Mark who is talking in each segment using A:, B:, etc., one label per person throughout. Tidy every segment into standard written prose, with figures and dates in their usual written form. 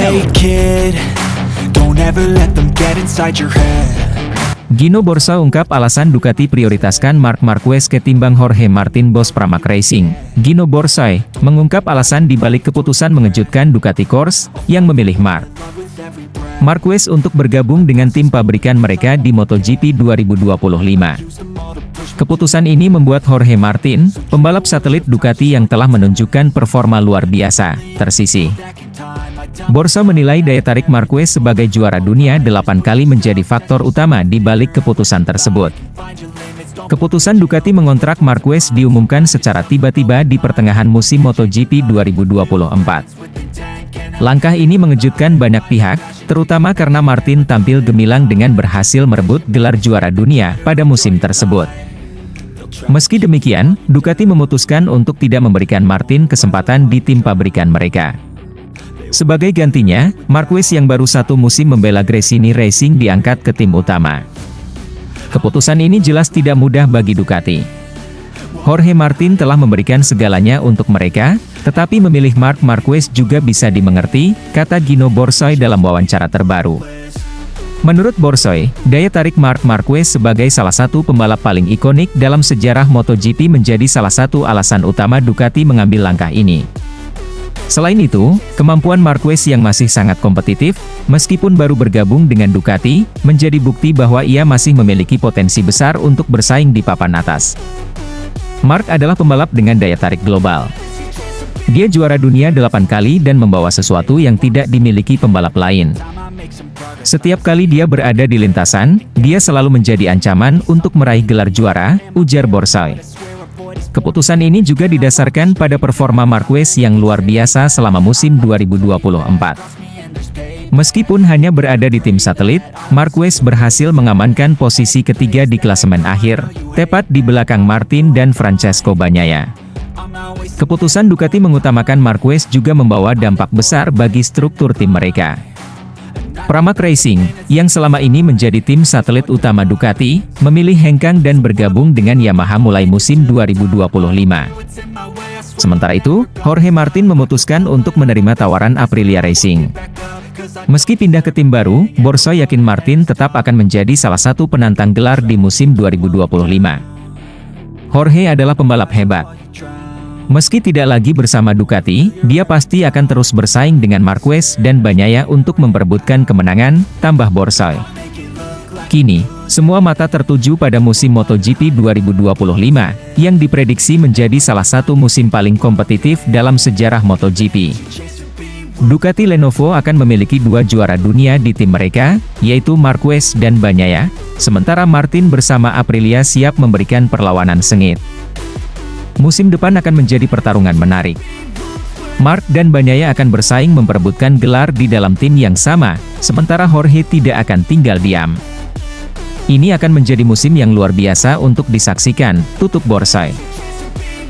A: Hey kid, don't ever let them get inside your head.
B: Gino Borsa ungkap alasan Ducati prioritaskan Marc Marquez ketimbang Jorge Martin bos Pramac Racing. Gino Borsa mengungkap alasan dibalik keputusan mengejutkan Ducati Corse yang memilih Marc Marquez untuk bergabung dengan tim pabrikan mereka di MotoGP 2025. Keputusan ini membuat Jorge Martin, pembalap satelit Ducati yang telah menunjukkan performa luar biasa, tersisih. Borsa menilai daya tarik Marquez sebagai juara dunia 8 kali menjadi faktor utama di balik keputusan tersebut. Keputusan Ducati mengontrak Marquez diumumkan secara tiba-tiba di pertengahan musim MotoGP 2024. Langkah ini mengejutkan banyak pihak, terutama karena Martin tampil gemilang dengan berhasil merebut gelar juara dunia pada musim tersebut. Meski demikian, Ducati memutuskan untuk tidak memberikan Martin kesempatan di tim pabrikan mereka. Sebagai gantinya, Marquez yang baru satu musim membela Gresini Racing diangkat ke tim utama. Keputusan ini jelas tidak mudah bagi Ducati. Jorge Martin telah memberikan segalanya untuk mereka, tetapi memilih Marc Marquez juga bisa dimengerti, kata Gino Borsa dalam wawancara terbaru. Menurut Borsa, daya tarik Marc Marquez sebagai salah satu pembalap paling ikonik dalam sejarah MotoGP menjadi salah satu alasan utama Ducati mengambil langkah ini. Selain itu, kemampuan Marquez yang masih sangat kompetitif, meskipun baru bergabung dengan Ducati, menjadi bukti bahwa ia masih memiliki potensi besar untuk bersaing di papan atas. Marc adalah pembalap dengan daya tarik global. Dia juara dunia 8 kali dan membawa sesuatu yang tidak dimiliki pembalap lain. Setiap kali dia berada di lintasan, dia selalu menjadi ancaman untuk meraih gelar juara, ujar Borsa. Keputusan ini juga didasarkan pada performa Marquez yang luar biasa selama musim 2024. Meskipun hanya berada di tim satelit, Marquez berhasil mengamankan posisi ketiga di klasemen akhir, tepat di belakang Martin dan Francesco Bagnaia. Keputusan Ducati mengutamakan Marquez juga membawa dampak besar bagi struktur tim mereka. Pramac Racing, yang selama ini menjadi tim satelit utama Ducati, memilih hengkang dan bergabung dengan Yamaha mulai musim 2025. Sementara itu, Jorge Martin memutuskan untuk menerima tawaran Aprilia Racing. Meski pindah ke tim baru, Borsa yakin Martin tetap akan menjadi salah satu penantang gelar di musim 2025. Jorge adalah pembalap hebat. Meski tidak lagi bersama Ducati, dia pasti akan terus bersaing dengan Marquez dan Bagnaia untuk memperebutkan kemenangan, tambah Borsa. Kini, semua mata tertuju pada musim MotoGP 2025, yang diprediksi menjadi salah satu musim paling kompetitif dalam sejarah MotoGP. Ducati Lenovo akan memiliki 2 juara dunia di tim mereka, yaitu Marquez dan Bagnaia, sementara Martin bersama Aprilia siap memberikan perlawanan sengit. Musim depan akan menjadi pertarungan menarik. Marc dan Bagnaia akan bersaing memperebutkan gelar di dalam tim yang sama, sementara Jorge tidak akan tinggal diam. Ini akan menjadi musim yang luar biasa untuk disaksikan, tutup Borsa.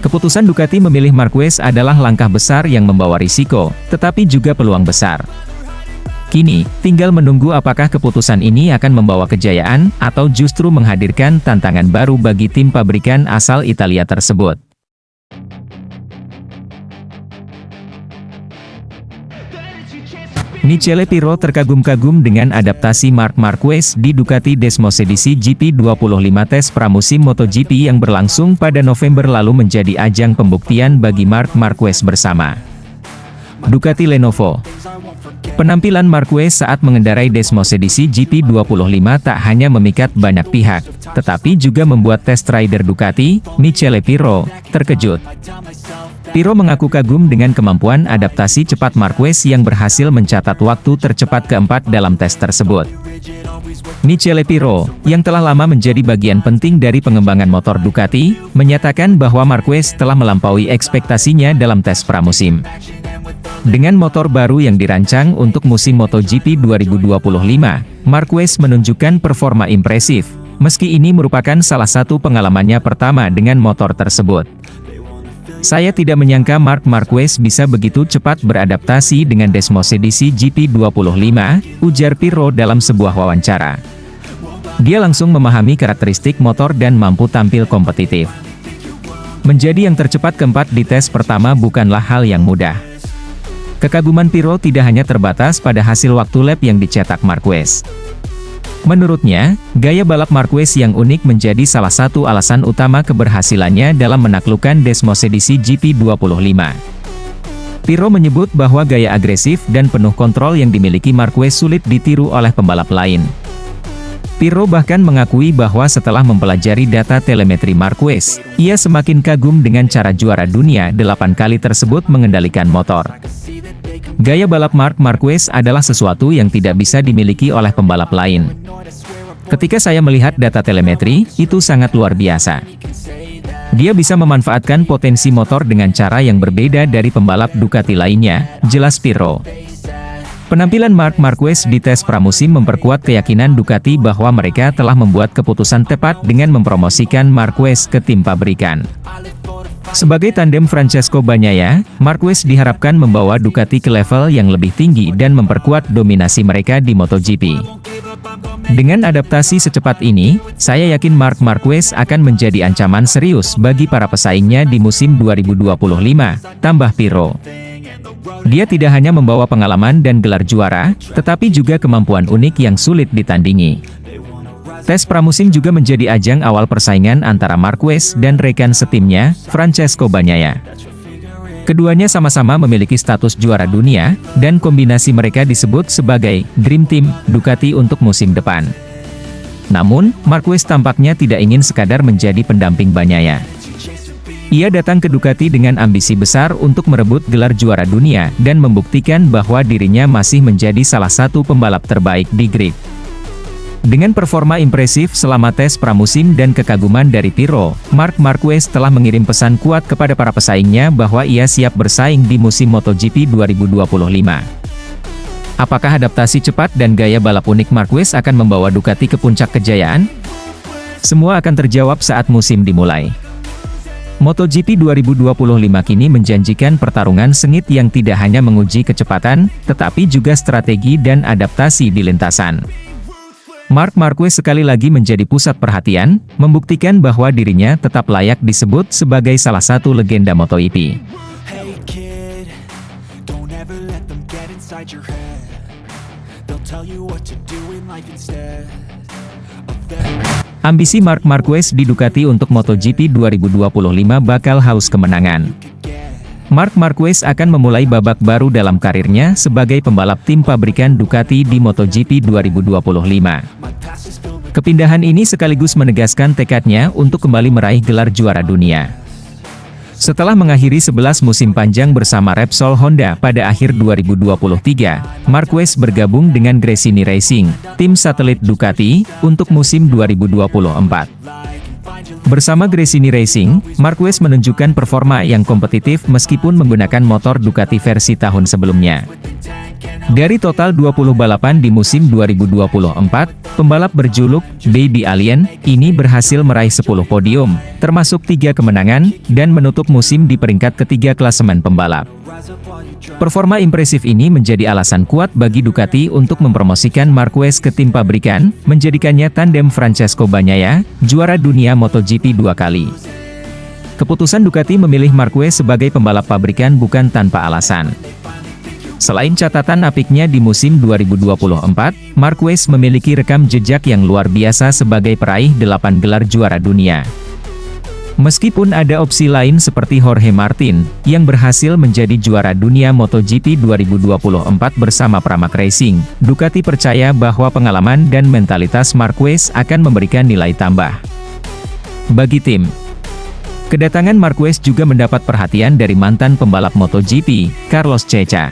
B: Keputusan Ducati memilih Marquez adalah langkah besar yang membawa risiko, tetapi juga peluang besar. Kini, tinggal menunggu apakah keputusan ini akan membawa kejayaan, atau justru menghadirkan tantangan baru bagi tim pabrikan asal Italia tersebut. Michele Pirro terkagum-kagum dengan adaptasi Marc Marquez di Ducati Desmosedici GP 25 tes pramusim MotoGP yang berlangsung pada November lalu menjadi ajang pembuktian bagi Marc Marquez bersama Ducati Lenovo. Penampilan Marquez saat mengendarai Desmosedici GP 25 tak hanya memikat banyak pihak, tetapi juga membuat test rider Ducati, Michele Pirro, terkejut. Pirro mengaku kagum dengan kemampuan adaptasi cepat Marquez yang berhasil mencatat waktu tercepat keempat dalam tes tersebut. Michele Pirro, yang telah lama menjadi bagian penting dari pengembangan motor Ducati, menyatakan bahwa Marquez telah melampaui ekspektasinya dalam tes pramusim. Dengan motor baru yang dirancang untuk musim MotoGP 2025, Marquez menunjukkan performa impresif, meski ini merupakan salah satu pengalamannya pertama dengan motor tersebut. Saya tidak menyangka Marc Marquez bisa begitu cepat beradaptasi dengan Desmosedici GP 25, ujar Pirro dalam sebuah wawancara. Dia langsung memahami karakteristik motor dan mampu tampil kompetitif. Menjadi yang tercepat keempat di tes pertama bukanlah hal yang mudah. Kekaguman Pirro tidak hanya terbatas pada hasil waktu lap yang dicetak Marquez. Menurutnya, gaya balap Marquez yang unik menjadi salah satu alasan utama keberhasilannya dalam menaklukkan Desmosedici GP25. Pirro menyebut bahwa gaya agresif dan penuh kontrol yang dimiliki Marquez sulit ditiru oleh pembalap lain. Pirro bahkan mengakui bahwa setelah mempelajari data telemetri Marquez, ia semakin kagum dengan cara juara dunia 8 kali tersebut mengendalikan motor. Gaya balap Marc Marquez adalah sesuatu yang tidak bisa dimiliki oleh pembalap lain. Ketika saya melihat data telemetri, itu sangat luar biasa. Dia bisa memanfaatkan potensi motor dengan cara yang berbeda dari pembalap Ducati lainnya, jelas Pirro. Penampilan Marc Marquez di tes pramusim memperkuat keyakinan Ducati bahwa mereka telah membuat keputusan tepat dengan mempromosikan Marquez ke tim pabrikan. Sebagai tandem Francesco Bagnaia, Marquez diharapkan membawa Ducati ke level yang lebih tinggi dan memperkuat dominasi mereka di MotoGP. Dengan adaptasi secepat ini, saya yakin Marc Marquez akan menjadi ancaman serius bagi para pesaingnya di musim 2025, tambah Pirro. Dia tidak hanya membawa pengalaman dan gelar juara, tetapi juga kemampuan unik yang sulit ditandingi. Tes pramusim juga menjadi ajang awal persaingan antara Marquez dan rekan setimnya, Francesco Bagnaia. Keduanya sama-sama memiliki status juara dunia, dan kombinasi mereka disebut sebagai Dream Team Ducati untuk musim depan. Namun, Marquez tampaknya tidak ingin sekadar menjadi pendamping Bagnaia. Ia datang ke Ducati dengan ambisi besar untuk merebut gelar juara dunia dan membuktikan bahwa dirinya masih menjadi salah satu pembalap terbaik di grid. Dengan performa impresif selama tes pramusim dan kekaguman dari Pirro, Marc Marquez telah mengirim pesan kuat kepada para pesaingnya bahwa ia siap bersaing di musim MotoGP 2025. Apakah adaptasi cepat dan gaya balap unik Marquez akan membawa Ducati ke puncak kejayaan? Semua akan terjawab saat musim dimulai. MotoGP 2025 kini menjanjikan pertarungan sengit yang tidak hanya menguji kecepatan, tetapi juga strategi dan adaptasi di lintasan. Marc Marquez sekali lagi menjadi pusat perhatian, membuktikan bahwa dirinya tetap layak disebut sebagai salah satu legenda MotoGP.
A: Hey kid, don't ever let them get inside your head. They'll tell you what to do in life instead of that.
B: Ambisi Marc Marquez di Ducati untuk MotoGP 2025 bakal haus kemenangan. Marc Marquez akan memulai babak baru dalam karirnya sebagai pembalap tim pabrikan Ducati di MotoGP 2025. Kepindahan ini sekaligus menegaskan tekadnya untuk kembali meraih gelar juara dunia. Setelah mengakhiri 11 musim panjang bersama Repsol Honda pada akhir 2023, Marquez bergabung dengan Gresini Racing, tim satelit Ducati, untuk musim 2024. Bersama Gresini Racing, Marquez menunjukkan performa yang kompetitif meskipun menggunakan motor Ducati versi tahun sebelumnya. Dari total 20 balapan di musim 2024, pembalap berjuluk Baby Alien ini berhasil meraih 10 podium, termasuk 3 kemenangan, dan menutup musim di peringkat ketiga klasemen pembalap. Performa impresif ini menjadi alasan kuat bagi Ducati untuk mempromosikan Marquez ke tim pabrikan, menjadikannya tandem Francesco Bagnaia, juara dunia MotoGP 2 kali. Keputusan Ducati memilih Marquez sebagai pembalap pabrikan bukan tanpa alasan. Selain catatan apiknya di musim 2024, Marquez memiliki rekam jejak yang luar biasa sebagai peraih 8 gelar juara dunia. Meskipun ada opsi lain seperti Jorge Martin, yang berhasil menjadi juara dunia MotoGP 2024 bersama Pramac Racing, Ducati percaya bahwa pengalaman dan mentalitas Marquez akan memberikan nilai tambah. Bagi tim, kedatangan Marquez juga mendapat perhatian dari mantan pembalap MotoGP, Carlos Ceca.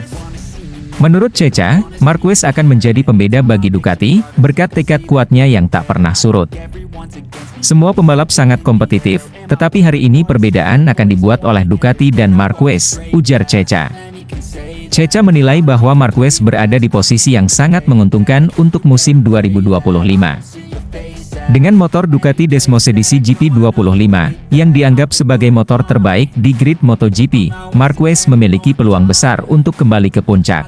B: Menurut Ceca, Marquez akan menjadi pembeda bagi Ducati, berkat tekad kuatnya yang tak pernah surut. Semua pembalap sangat kompetitif, tetapi hari ini perbedaan akan dibuat oleh Ducati dan Marquez, ujar Ceca. Ceca menilai bahwa Marquez berada di posisi yang sangat menguntungkan untuk musim 2025. Dengan motor Ducati Desmosedici GP25, yang dianggap sebagai motor terbaik di grid MotoGP, Marquez memiliki peluang besar untuk kembali ke puncak.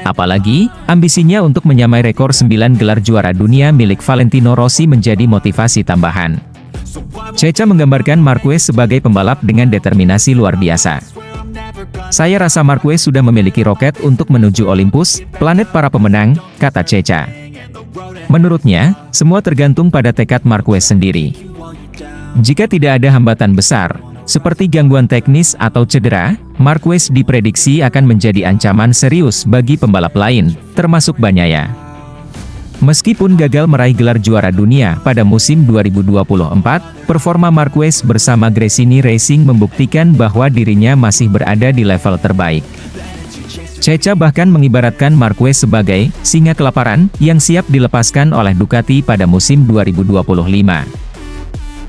B: Apalagi, ambisinya untuk menyamai rekor 9 gelar juara dunia milik Valentino Rossi menjadi motivasi tambahan. Ceca menggambarkan Marquez sebagai pembalap dengan determinasi luar biasa. Saya rasa Marquez sudah memiliki roket untuk menuju Olympus, planet para pemenang, kata Ceca. Menurutnya, semua tergantung pada tekad Marquez sendiri. Jika tidak ada hambatan besar, seperti gangguan teknis atau cedera, Marquez diprediksi akan menjadi ancaman serius bagi pembalap lain, termasuk Bagnaia. Meskipun gagal meraih gelar juara dunia pada musim 2024, performa Marquez bersama Gresini Racing membuktikan bahwa dirinya masih berada di level terbaik. Ceca bahkan mengibaratkan Marquez sebagai singa kelaparan yang siap dilepaskan oleh Ducati pada musim 2025.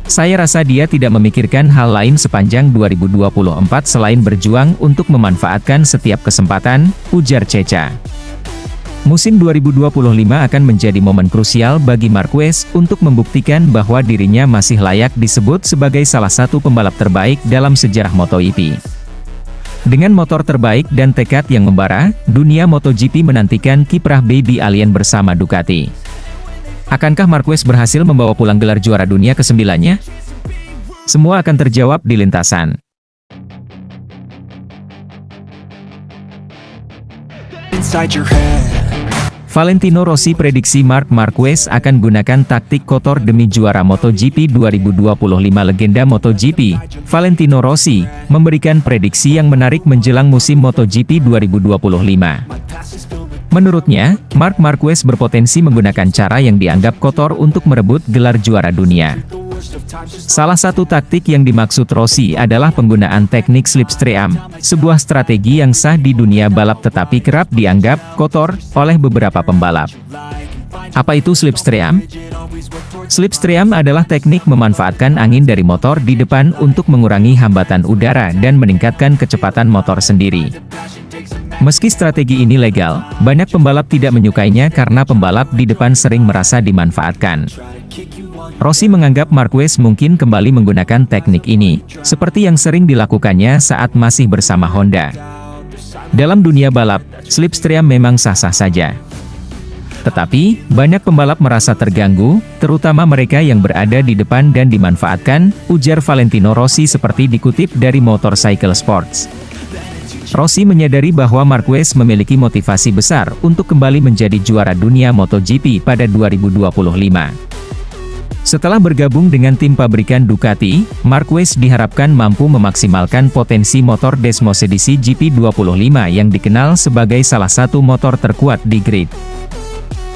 B: Saya rasa dia tidak memikirkan hal lain sepanjang 2024 selain berjuang untuk memanfaatkan setiap kesempatan, ujar Ceca. Musim 2025 akan menjadi momen krusial bagi Marquez untuk membuktikan bahwa dirinya masih layak disebut sebagai salah satu pembalap terbaik dalam sejarah MotoGP. Dengan motor terbaik dan tekad yang membara, dunia MotoGP menantikan kiprah Baby Alien bersama Ducati. Akankah Marquez berhasil membawa pulang gelar juara dunia ke-9-nya? Semua akan terjawab di lintasan.
A: Inside your head.
B: Valentino Rossi prediksi Marc Marquez akan gunakan taktik kotor demi juara MotoGP 2025. Legenda MotoGP, Valentino Rossi, memberikan prediksi yang menarik menjelang musim MotoGP 2025. Menurutnya, Marc Marquez berpotensi menggunakan cara yang dianggap kotor untuk merebut gelar juara dunia. Salah satu taktik yang dimaksud Rossi adalah penggunaan teknik slipstream, sebuah strategi yang sah di dunia balap tetapi kerap dianggap kotor oleh beberapa pembalap. Apa itu slipstream? Slipstream adalah teknik memanfaatkan angin dari motor di depan untuk mengurangi hambatan udara dan meningkatkan kecepatan motor sendiri. Meski strategi ini legal, banyak pembalap tidak menyukainya karena pembalap di depan sering merasa dimanfaatkan. Rossi menganggap Marquez mungkin kembali menggunakan teknik ini, seperti yang sering dilakukannya saat masih bersama Honda. Dalam dunia balap, slipstream memang sah-sah saja. Tetapi, banyak pembalap merasa terganggu, terutama mereka yang berada di depan dan dimanfaatkan, ujar Valentino Rossi seperti dikutip dari Motorcycle Sports. Rossi menyadari bahwa Marquez memiliki motivasi besar untuk kembali menjadi juara dunia MotoGP pada 2025. Setelah bergabung dengan tim pabrikan Ducati, Marquez diharapkan mampu memaksimalkan potensi motor Desmos edisi GP25 yang dikenal sebagai salah satu motor terkuat di grid.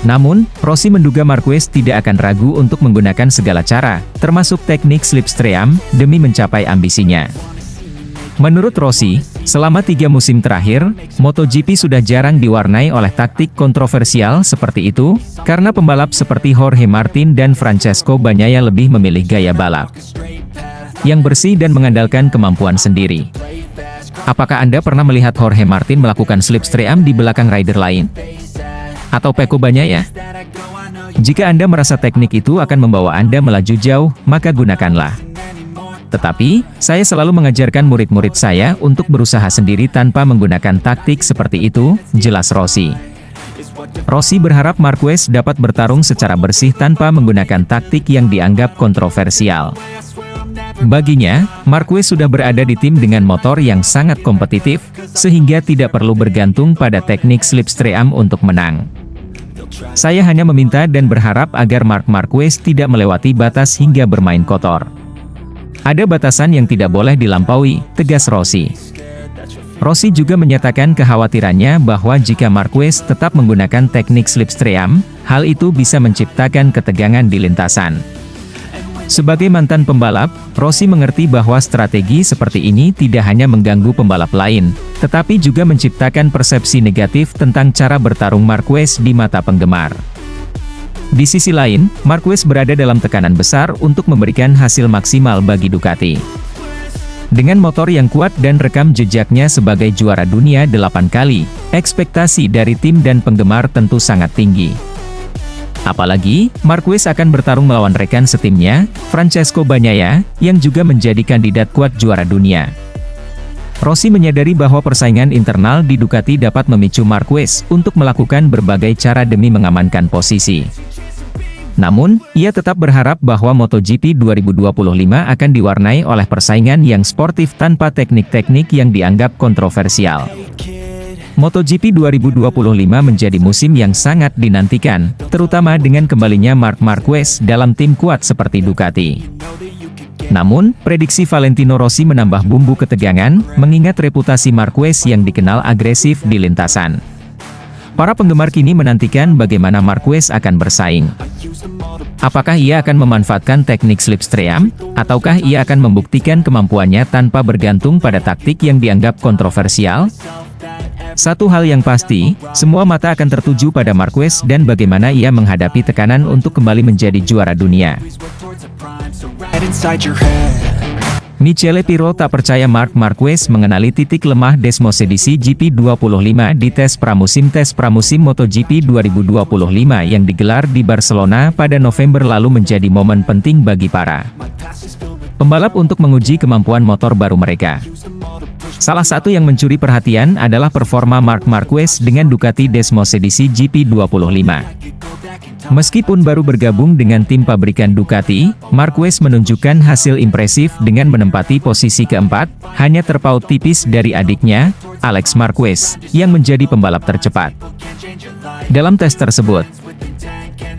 B: Namun, Rossi menduga Marquez tidak akan ragu untuk menggunakan segala cara, termasuk teknik slipstream, demi mencapai ambisinya. Menurut Rossi, selama 3 musim terakhir, MotoGP sudah jarang diwarnai oleh taktik kontroversial seperti itu, karena pembalap seperti Jorge Martin dan Francesco Bagnaia lebih memilih gaya balap yang bersih dan mengandalkan kemampuan sendiri. Apakah Anda pernah melihat Jorge Martin melakukan slipstream di belakang rider lain? Atau Pecco Bagnaia? Jika Anda merasa teknik itu akan membawa Anda melaju jauh, maka gunakanlah. Tetapi, saya selalu mengajarkan murid-murid saya untuk berusaha sendiri tanpa menggunakan taktik seperti itu, jelas Rossi. Rossi berharap Marquez dapat bertarung secara bersih tanpa menggunakan taktik yang dianggap kontroversial. Baginya, Marquez sudah berada di tim dengan motor yang sangat kompetitif, sehingga tidak perlu bergantung pada teknik slipstream untuk menang. Saya hanya meminta dan berharap agar Marc Marquez tidak melewati batas hingga bermain kotor. Ada batasan yang tidak boleh dilampaui, tegas Rossi. Rossi juga menyatakan kekhawatirannya bahwa jika Marquez tetap menggunakan teknik slipstream, hal itu bisa menciptakan ketegangan di lintasan. Sebagai mantan pembalap, Rossi mengerti bahwa strategi seperti ini tidak hanya mengganggu pembalap lain, tetapi juga menciptakan persepsi negatif tentang cara bertarung Marquez di mata penggemar. Di sisi lain, Marquez berada dalam tekanan besar untuk memberikan hasil maksimal bagi Ducati. Dengan motor yang kuat dan rekam jejaknya sebagai juara dunia 8 kali, ekspektasi dari tim dan penggemar tentu sangat tinggi. Apalagi, Marquez akan bertarung melawan rekan setimnya, Francesco Bagnaia, yang juga menjadi kandidat kuat juara dunia. Rossi menyadari bahwa persaingan internal di Ducati dapat memicu Marquez untuk melakukan berbagai cara demi mengamankan posisi. Namun, ia tetap berharap bahwa MotoGP 2025 akan diwarnai oleh persaingan yang sportif tanpa teknik-teknik yang dianggap kontroversial. MotoGP 2025 menjadi musim yang sangat dinantikan, terutama dengan kembalinya Marc Marquez dalam tim kuat seperti Ducati. Namun, prediksi Valentino Rossi menambah bumbu ketegangan, mengingat reputasi Marquez yang dikenal agresif di lintasan. Para penggemar kini menantikan bagaimana Marquez akan bersaing. Apakah ia akan memanfaatkan teknik slipstream, ataukah ia akan membuktikan kemampuannya tanpa bergantung pada taktik yang dianggap kontroversial? Satu hal yang pasti, semua mata akan tertuju pada Marquez dan bagaimana ia menghadapi tekanan untuk kembali menjadi juara dunia. Michele Pirro tak percaya Marc Marquez mengenali titik lemah Desmosedici GP25 di tes pramusim MotoGP 2025 yang digelar di Barcelona pada November lalu menjadi momen penting bagi para pembalap untuk menguji kemampuan motor baru mereka. Salah satu yang mencuri perhatian adalah performa Marc Marquez dengan Ducati Desmosedici GP25. Meskipun baru bergabung dengan tim pabrikan Ducati, Marquez menunjukkan hasil impresif dengan menempati posisi keempat, hanya terpaut tipis dari adiknya, Alex Marquez, yang menjadi pembalap tercepat dalam tes tersebut.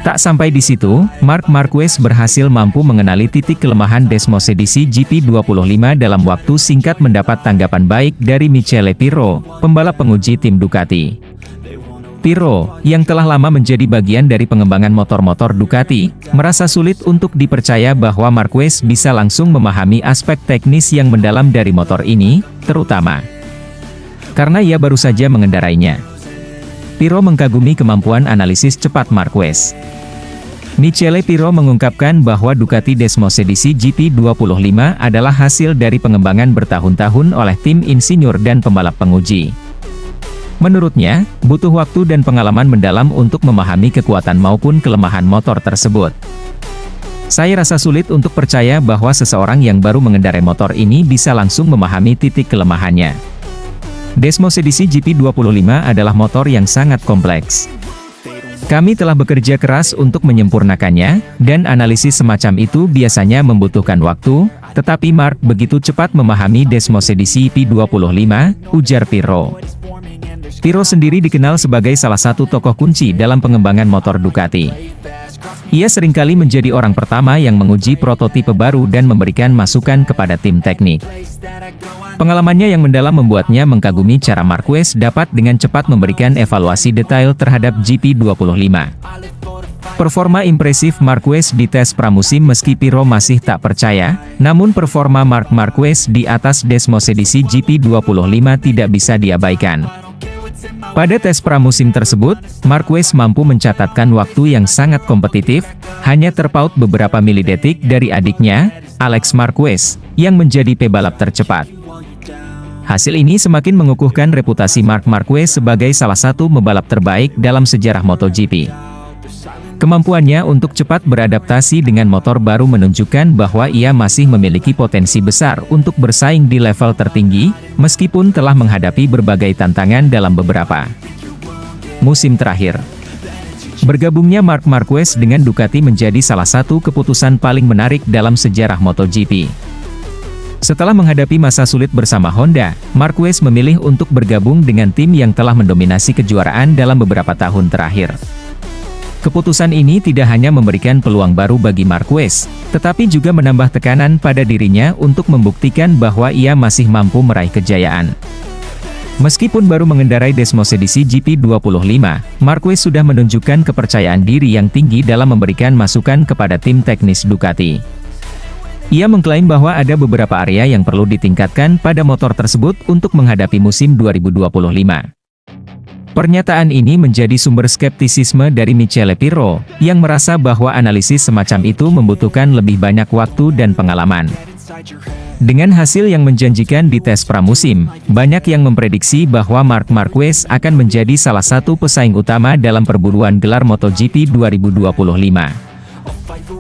B: Tak sampai di situ, Marc Marquez berhasil mampu mengenali titik kelemahan Desmosedici GP25 dalam waktu singkat mendapat tanggapan baik dari Michele Pirro, pembalap penguji tim Ducati. Pirro, yang telah lama menjadi bagian dari pengembangan motor-motor Ducati, merasa sulit untuk dipercaya bahwa Marquez bisa langsung memahami aspek teknis yang mendalam dari motor ini, terutama karena ia baru saja mengendarainya. Pirro mengkagumi kemampuan analisis cepat Marquez. Michele Pirro mengungkapkan bahwa Ducati Desmosedici GP25 adalah hasil dari pengembangan bertahun-tahun oleh tim insinyur dan pembalap penguji. Menurutnya, butuh waktu dan pengalaman mendalam untuk memahami kekuatan maupun kelemahan motor tersebut. Saya rasa sulit untuk percaya bahwa seseorang yang baru mengendarai motor ini bisa langsung memahami titik kelemahannya. Desmosedici GP25 adalah motor yang sangat kompleks. Kami telah bekerja keras untuk menyempurnakannya, dan analisis semacam itu biasanya membutuhkan waktu, tetapi Marc begitu cepat memahami Desmosedici GP25, ujar Pirro. Pirro sendiri dikenal sebagai salah satu tokoh kunci dalam pengembangan motor Ducati. Ia seringkali menjadi orang pertama yang menguji prototipe baru dan memberikan masukan kepada tim teknik. Pengalamannya yang mendalam membuatnya mengkagumi cara Marquez dapat dengan cepat memberikan evaluasi detail terhadap GP25. Performa impresif Marquez di tes pramusim meski Pirro masih tak percaya, namun performa Marc Marquez di atas Desmosedici GP25 tidak bisa diabaikan. Pada tes pramusim tersebut, Marquez mampu mencatatkan waktu yang sangat kompetitif, hanya terpaut beberapa milidetik dari adiknya, Alex Marquez, yang menjadi pebalap tercepat. Hasil ini semakin mengukuhkan reputasi Marc Marquez sebagai salah satu pembalap terbaik dalam sejarah MotoGP. Kemampuannya untuk cepat beradaptasi dengan motor baru menunjukkan bahwa ia masih memiliki potensi besar untuk bersaing di level tertinggi, meskipun telah menghadapi berbagai tantangan dalam beberapa musim terakhir. Bergabungnya Marc Marquez dengan Ducati menjadi salah satu keputusan paling menarik dalam sejarah MotoGP. Setelah menghadapi masa sulit bersama Honda, Marquez memilih untuk bergabung dengan tim yang telah mendominasi kejuaraan dalam beberapa tahun terakhir. Keputusan ini tidak hanya memberikan peluang baru bagi Marquez, tetapi juga menambah tekanan pada dirinya untuk membuktikan bahwa ia masih mampu meraih kejayaan. Meskipun baru mengendarai Desmosedici GP25, Marquez sudah menunjukkan kepercayaan diri yang tinggi dalam memberikan masukan kepada tim teknis Ducati. Ia mengklaim bahwa ada beberapa area yang perlu ditingkatkan pada motor tersebut untuk menghadapi musim 2025. Pernyataan ini menjadi sumber skeptisisme dari Michele Pirro, yang merasa bahwa analisis semacam itu membutuhkan lebih banyak waktu dan pengalaman. Dengan hasil yang menjanjikan di tes pramusim, banyak yang memprediksi bahwa Marc Marquez akan menjadi salah satu pesaing utama dalam perburuan gelar MotoGP 2025.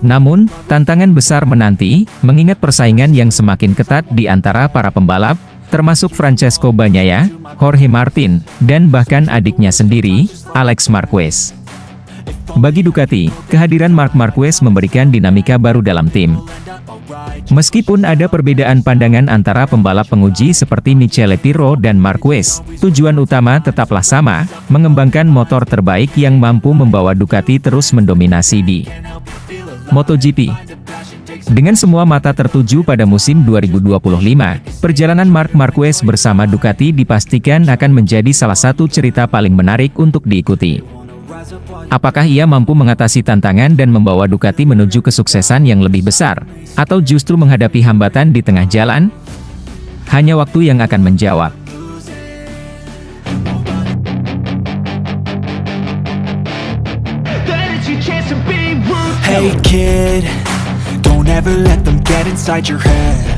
B: Namun, tantangan besar menanti, mengingat persaingan yang semakin ketat di antara para pembalap, termasuk Francesco Bagnaia, Jorge Martin, dan bahkan adiknya sendiri, Alex Marquez. Bagi Ducati, kehadiran Marc Marquez memberikan dinamika baru dalam tim. Meskipun ada perbedaan pandangan antara pembalap penguji seperti Michele Pirro dan Marquez, tujuan utama tetaplah sama, mengembangkan motor terbaik yang mampu membawa Ducati terus mendominasi di MotoGP. Dengan semua mata tertuju pada musim 2025, perjalanan Marc Marquez bersama Ducati dipastikan akan menjadi salah satu cerita paling menarik untuk diikuti. Apakah ia mampu mengatasi tantangan dan membawa Ducati menuju kesuksesan yang lebih besar, atau justru menghadapi hambatan di tengah jalan? Hanya waktu yang akan menjawab.
A: Hey kid, don't ever let them get inside your head.